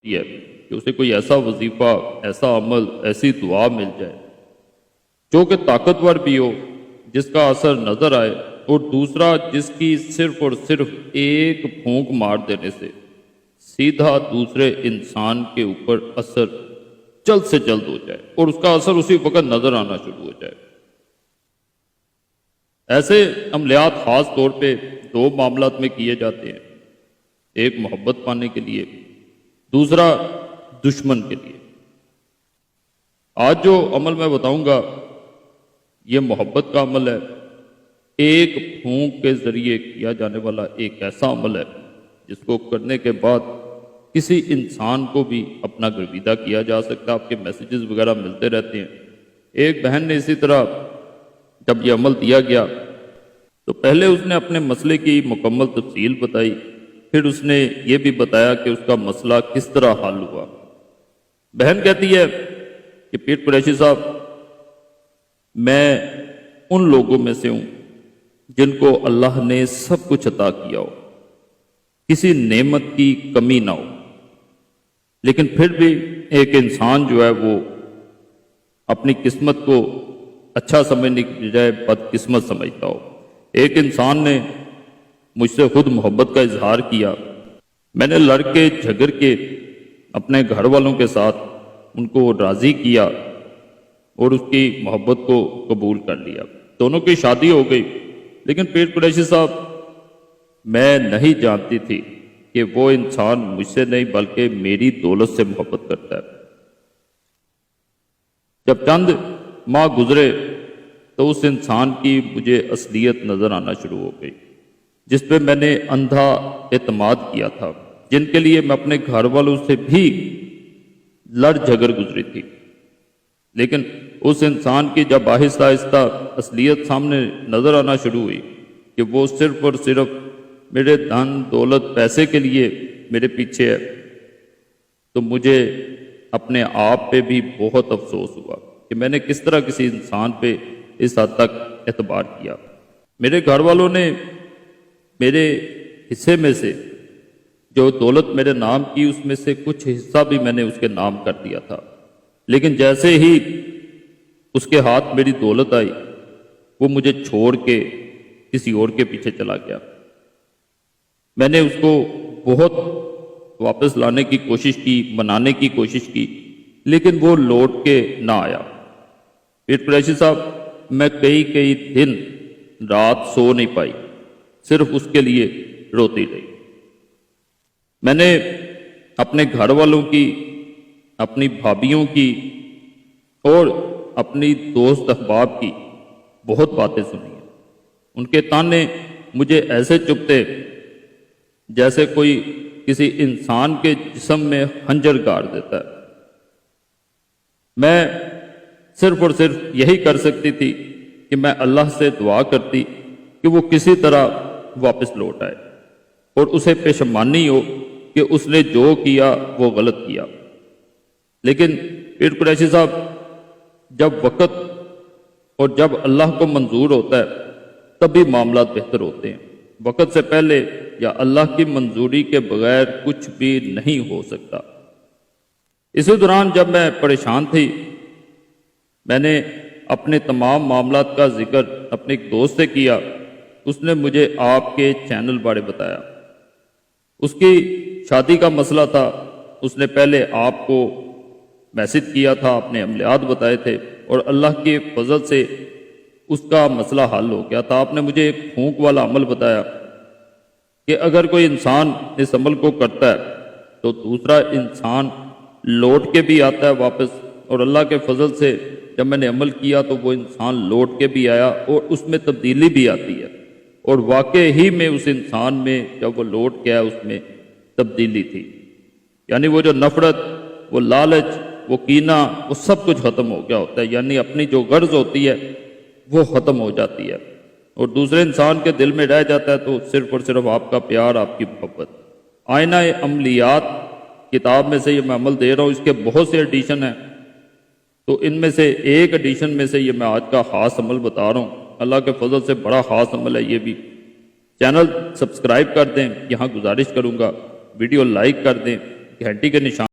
ہے کہ اسے کوئی ایسا وظیفہ، ایسا عمل، ایسی دعا مل جائے جو کہ طاقتور بھی ہو، جس کا اثر نظر آئے، اور دوسرا جس کی صرف اور صرف ایک پھونک مار دینے سے سیدھا دوسرے انسان کے اوپر اثر جلد سے جلد ہو جائے اور اس کا اثر اسی وقت نظر آنا شروع ہو جائے۔ ایسے عملیات خاص طور پہ دو معاملات میں کیے جاتے ہیں، ایک محبت پانے کے لیے، دوسرا دشمن کے لیے۔ آج جو عمل میں بتاؤں گا یہ محبت کا عمل ہے، ایک پھونک کے ذریعے کیا جانے والا ایک ایسا عمل ہے جس کو کرنے کے بعد کسی انسان کو بھی اپنا گرویدہ کیا جا سکتا ہے۔ آپ کے میسیجز وغیرہ ملتے رہتے ہیں۔ ایک بہن نے اسی طرح جب یہ عمل دیا گیا تو پہلے اس نے اپنے مسئلے کی مکمل تفصیل بتائی، پھر اس نے یہ بھی بتایا کہ اس کا مسئلہ کس طرح حل ہوا۔ بہن کہتی ہے کہ پیر قریشی صاحب، میں ان لوگوں میں سے ہوں جن کو اللہ نے سب کچھ عطا کیا ہو، کسی نعمت کی کمی نہ ہو، لیکن پھر بھی ایک انسان جو ہے وہ اپنی قسمت کو اچھا سمجھنے کی بجائے بدقسمت سمجھتا ہو۔ ایک انسان نے مجھ سے خود محبت کا اظہار کیا، میں نے لڑ کے جھگڑ کے اپنے گھر والوں کے ساتھ ان کو راضی کیا اور اس کی محبت کو قبول کر لیا، دونوں کی شادی ہو گئی۔ لیکن پیر قریشی صاحب، میں نہیں جانتی تھی کہ وہ انسان مجھ سے نہیں بلکہ میری دولت سے محبت کرتا ہے۔ جب چند ماہ گزرے تو اس انسان کی مجھے اصلیت نظر آنا شروع ہو گئی، جس پہ میں نے اندھا اعتماد کیا تھا، جن کے لیے میں اپنے گھر والوں سے بھی لڑ جھگڑ گزری تھی۔ لیکن اس انسان کی جب آہستہ آہستہ اصلیت سامنے نظر آنا شروع ہوئی کہ وہ صرف اور صرف میرے دھن دولت پیسے کے لیے میرے پیچھے ہے، تو مجھے اپنے آپ پہ بھی بہت افسوس ہوا کہ میں نے کس طرح کسی انسان پہ اس حد تک اعتبار کیا۔ میرے گھر والوں نے میرے حصے میں سے جو دولت میرے نام کی اس میں سے کچھ حصہ بھی میں نے اس کے نام کر دیا تھا، لیکن جیسے ہی اس کے ہاتھ میری دولت آئی وہ مجھے چھوڑ کے کسی اور کے پیچھے چلا گیا۔ میں نے اس کو بہت واپس لانے کی کوشش کی، منانے کی کوشش کی، لیکن وہ لوٹ کے نہ آیا۔ پیر قریشی صاحب، میں کئی دن رات سو نہیں پائی، صرف اس کے لیے روتی رہی۔ میں نے اپنے گھر والوں کی، اپنی بھابھیوں کی اور اپنی دوست احباب کی بہت باتیں سنی ہیں۔ ان کے تانے مجھے ایسے چبھتے جیسے کوئی کسی انسان کے جسم میں خنجر گاڑ دیتا ہے۔ میں صرف اور صرف یہی کر سکتی تھی کہ میں اللہ سے دعا کرتی کہ وہ کسی طرح واپس لوٹ آئے اور اسے پشیمانی ہو کہ اس نے جو کیا وہ غلط کیا۔ لیکن پیر قریشی صاحب، جب وقت اور جب اللہ کو منظور ہوتا ہے تبھی معاملات بہتر ہوتے ہیں۔ وقت سے پہلے یا اللہ کی منظوری کے بغیر کچھ بھی نہیں ہو سکتا۔ اسی دوران جب میں پریشان تھی، میں نے اپنے تمام معاملات کا ذکر اپنے ایک دوست سے کیا۔ اس نے مجھے آپ کے چینل بارے بتایا۔ اس کی شادی کا مسئلہ تھا، اس نے پہلے آپ کو میسج کیا تھا، اپنے عملیات بتائے تھے اور اللہ کے فضل سے اس کا مسئلہ حل ہو گیا تھا۔ آپ نے مجھے ایک پھونک والا عمل بتایا کہ اگر کوئی انسان اس عمل کو کرتا ہے تو دوسرا انسان لوٹ کے بھی آتا ہے واپس، اور اللہ کے فضل سے جب میں نے عمل کیا تو وہ انسان لوٹ کے بھی آیا اور اس میں تبدیلی بھی آتی ہے، اور واقع ہی میں اس انسان میں جب وہ لوٹ کے آیا اس میں تبدیلی تھی۔ یعنی وہ جو نفرت، وہ لالچ، وہ کینہ، وہ سب کچھ ختم ہو گیا ہوتا ہے، یعنی اپنی جو غرض ہوتی ہے وہ ختم ہو جاتی ہے، اور دوسرے انسان کے دل میں رہ جاتا ہے تو صرف اور صرف آپ کا پیار، آپ کی محبت۔ آئینہ عملیات کتاب میں سے یہ میں عمل دے رہا ہوں، اس کے بہت سے ایڈیشن ہیں، تو ان میں سے ایک ایڈیشن میں سے یہ میں آج کا خاص عمل بتا رہا ہوں۔ اللہ کے فضل سے بڑا خاص عمل ہے یہ بھی۔ چینل سبسکرائب کر دیں، یہاں گزارش کروں گا، ویڈیو لائک کر دیں، گھنٹی کے نشان